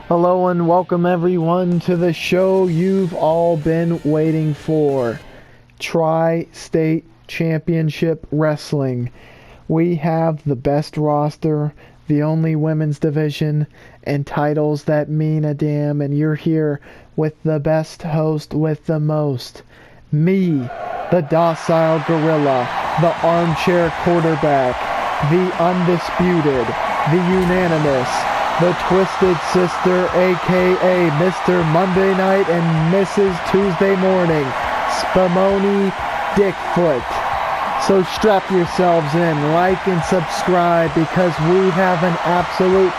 Hello and welcome everyone to the show you've all been waiting for. Tri-State Championship Wrestling. We have the best roster, the only women's division, and titles that mean a damn, and you're here with the best host with the most. Me, the docile gorilla, the armchair quarterback, the undisputed, the unanimous, the Twisted Sister, aka Mr. Monday Night and Mrs. Tuesday Morning, Spumoni Dickfoot. So strap yourselves in, like and subscribe, because we have an absolute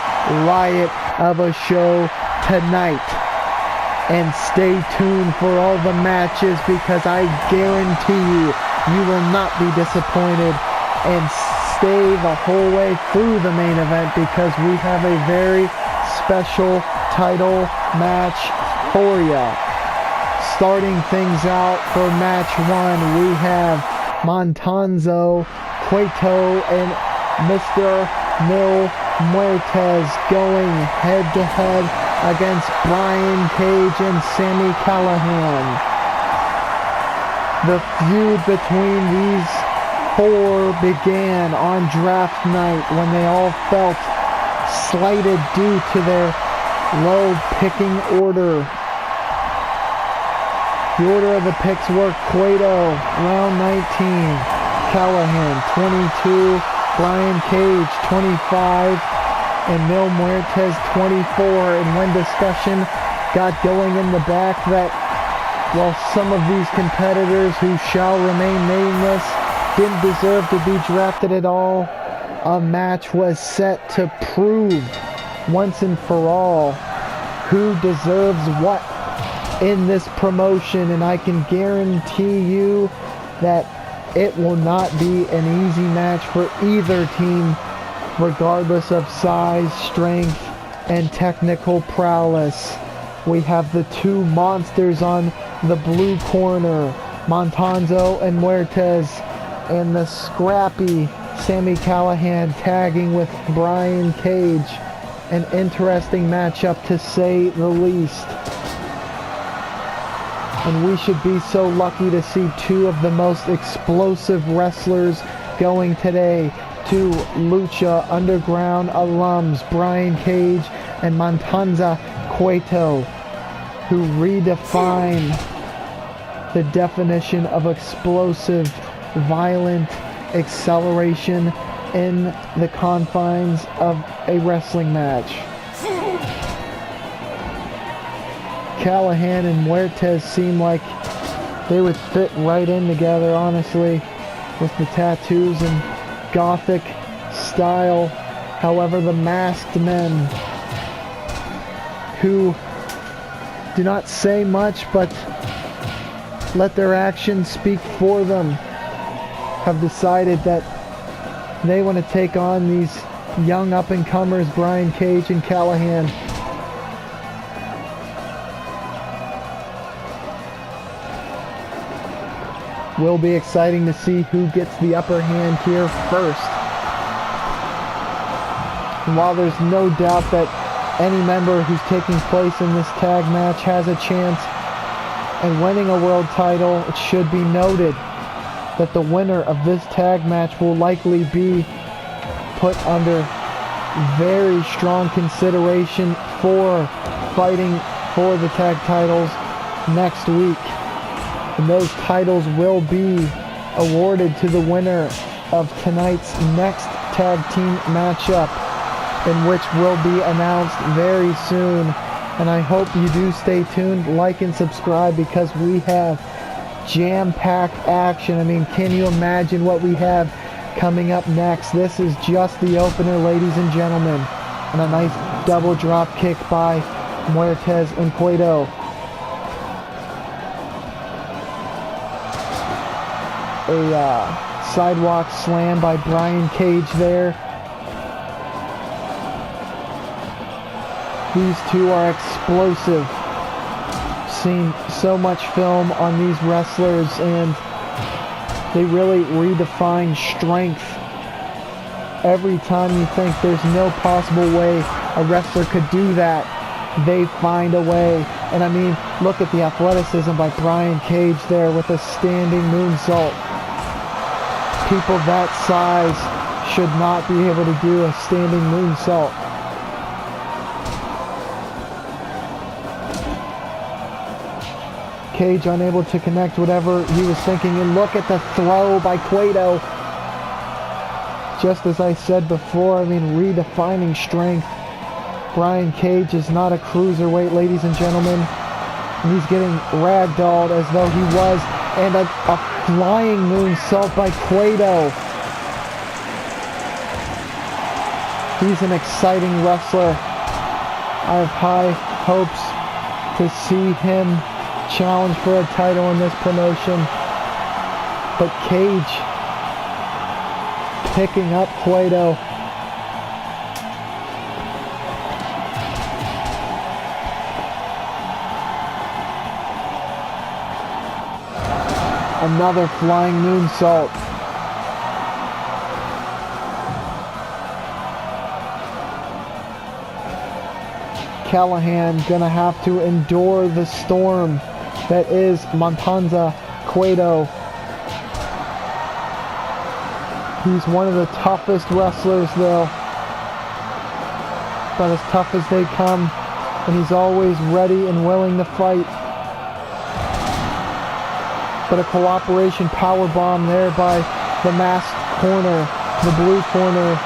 riot of a show tonight. And stay tuned for all the matches, because I guarantee you will not be disappointed. And stay the whole way through the main event, because we have a very special title match for ya. Starting things out for match one, we have Montanzo, Cueto, and Mr. Mil Muertes going head-to-head against Brian Cage and Sami Callihan. The feud between these four began on draft night when they all felt slighted due to their low picking order. The order of the picks were Cueto, round 19, Callihan, 22, Brian Cage, 25, and Mil Muertes, 24. And when discussion got going in the back that, while some of these competitors who shall remain nameless didn't deserve to be drafted at all, a match was set to prove once and for all who deserves what in this promotion. And I can guarantee you that it will not be an easy match for either team, regardless of size, strength, and technical prowess. We have the two monsters on the blue corner, Montanzo and Muertes, and the scrappy Sami Callihan tagging with Brian Cage. An interesting matchup, to say the least. And we should be so lucky to see two of the most explosive wrestlers going today. Two Lucha Underground alums, Brian Cage and Montanza Cueto, who redefine the definition of explosive, violent acceleration in the confines of a wrestling match. Callihan and Muertes seem like they would fit right in together, honestly, with the tattoos and gothic style. However, the masked men, who do not say much but let their actions speak for them, have decided that they want to take on these young up-and-comers, Brian Cage and Callihan. Will be exciting to see who gets the upper hand here first. And while there's no doubt that any member who's taking place in this tag match has a chance at winning a world title, it should be noted that the winner of this tag match will likely be put under very strong consideration for fighting for the tag titles next week. And those titles will be awarded to the winner of tonight's next tag team matchup, in which will be announced very soon. And I hope you do stay tuned, like and subscribe, because we have jam-packed action. I mean, can you imagine what we have coming up next? This is just the opener, ladies and gentlemen. And a nice double drop kick by Muertes and Cueto. A sidewalk slam by Brian Cage there. These two are explosive. Seen so much film on these wrestlers, and they really redefine strength. Every time you think there's no possible way a wrestler could do that, they find a way. And I mean, look at the athleticism by Brian Cage there with a standing moonsault. People that size should not be able to do a standing moonsault. Cage unable to connect whatever he was thinking, and look at the throw by Cueto. Just as I said before, I mean, redefining strength. Brian Cage is not a cruiserweight, ladies and gentlemen. And he's getting ragdolled as though he was. And a flying moonsault by Cueto. He's an exciting wrestler. I have high hopes to see him challenge for a title in this promotion. But Cage picking up Cueto. Another flying moonsault. Callihan gonna have to endure the storm that is Montanza Cueto. He's one of the toughest wrestlers though. About as tough as they come. And he's always ready and willing to fight. But a cooperation powerbomb there by the masked corner, the blue corner.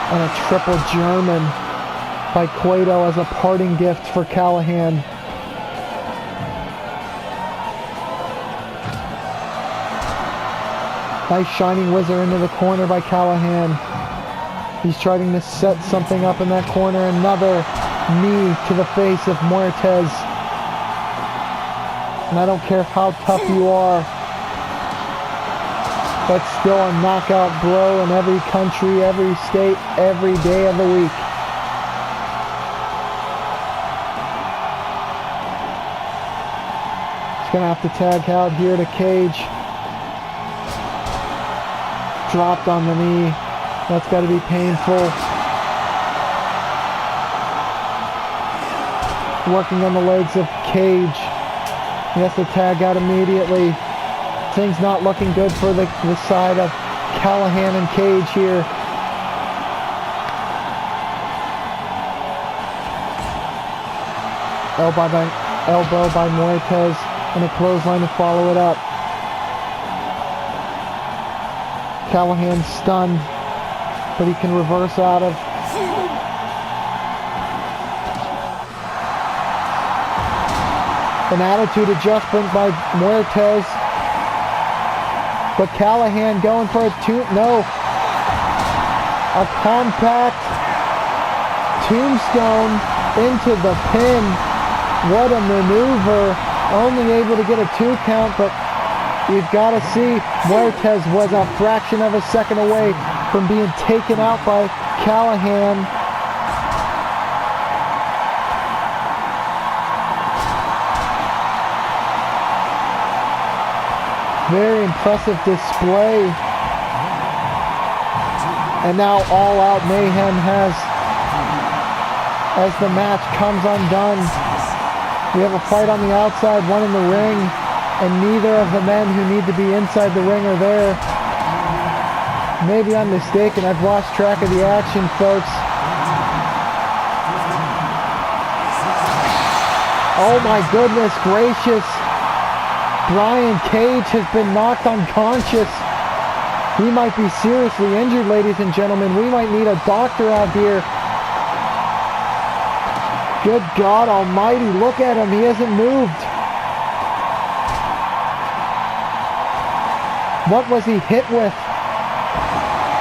And a triple German by Cueto as a parting gift for Callihan. Nice shining whizzer into the corner by Callihan. He's trying to set something up in that corner. Another knee to the face of Muertes. And I don't care how tough you are. That's still a knockout blow in every country, every state, every day of the week. He's going to have to tag out here to Cage. Dropped on the knee. That's got to be painful. Working on the legs of Cage. He has to tag out immediately. Things not looking good for the side of Callihan and Cage here. Elbow by Muertes and a clothesline to follow it up. Callihan stunned, but he can reverse out of. An attitude adjustment by Muertes. But Callihan going for a a compact tombstone into the pin. What a maneuver. Only able to get a 2 count, but you've got to see Muertes was a fraction of a second away from being taken out by Callihan. Very impressive display. And now All Out Mayhem as the match comes undone. We have a fight on the outside, one in the ring, and neither of the men who need to be inside the ring are there. Maybe I'm mistaken. I've lost track of the action, folks. Oh my goodness gracious. Brian Cage has been knocked unconscious. He might be seriously injured, ladies and gentlemen. We might need a doctor out here. Good God almighty, look at him. He hasn't moved. What was he hit with?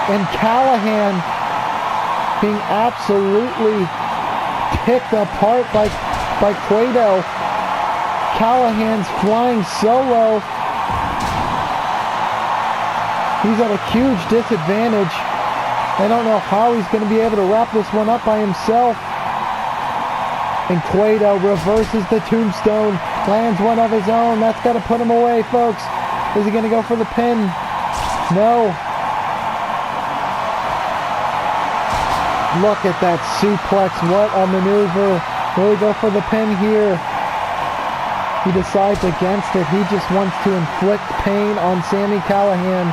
And Callihan being absolutely picked apart by Cueto. Callahan's flying solo. He's at a huge disadvantage. I don't know how he's going to be able to wrap this one up by himself. And Cueto reverses the tombstone, lands one of his own. That's got to put him away, folks. Is he going to go for the pin? No. Look at that suplex. What a maneuver. Will he go for the pin here? He decides against it. He just wants to inflict pain on Sami Callihan.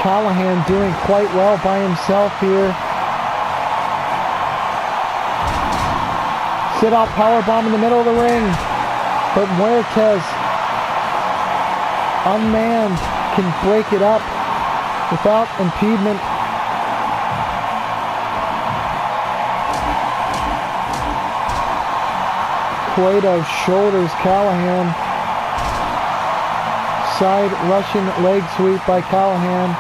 Callihan doing quite well by himself here. Sit-out powerbomb in the middle of the ring. But Muertes, unmanned, can break it up without impediment. Cueto shoulders Callihan. Side Russian leg sweep by Callihan.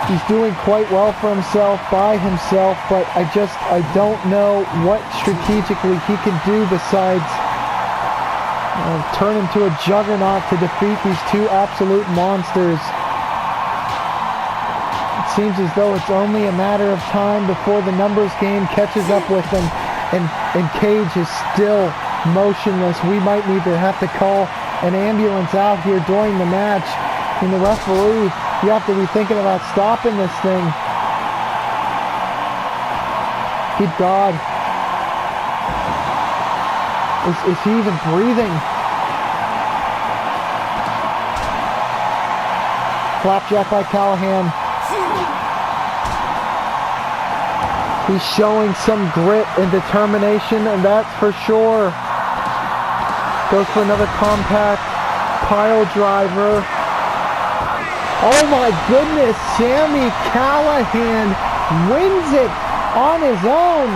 He's doing quite well for himself, by himself, but I don't know what strategically he can do besides turn into a juggernaut to defeat these two absolute monsters. It seems as though it's only a matter of time before the numbers game catches up with him, and Cage is still motionless. We might need to have to call an ambulance out here during the match. And the referee, you have to be thinking about stopping this thing. Good God. Is he even breathing? Flapjack by Callihan. He's showing some grit and determination, and that's for sure. Goes for another compact pile driver. Oh my goodness, Sami Callihan wins it on his own.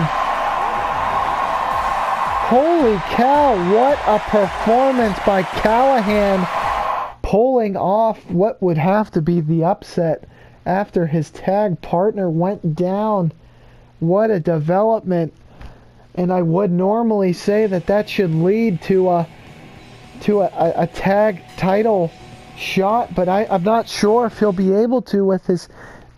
Holy cow, what a performance by Callihan, pulling off what would have to be the upset after his tag partner went down. What a development. And I would normally say that should lead to a tag title shot, but I'm not sure if he'll be able to with his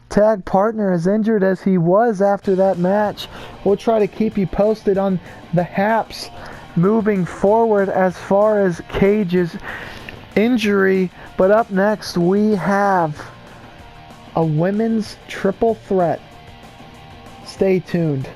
tag partner as injured as he was after that match. We'll try to keep you posted on the haps moving forward as far as Cage's injury. But up next we have a women's triple threat. Stay tuned.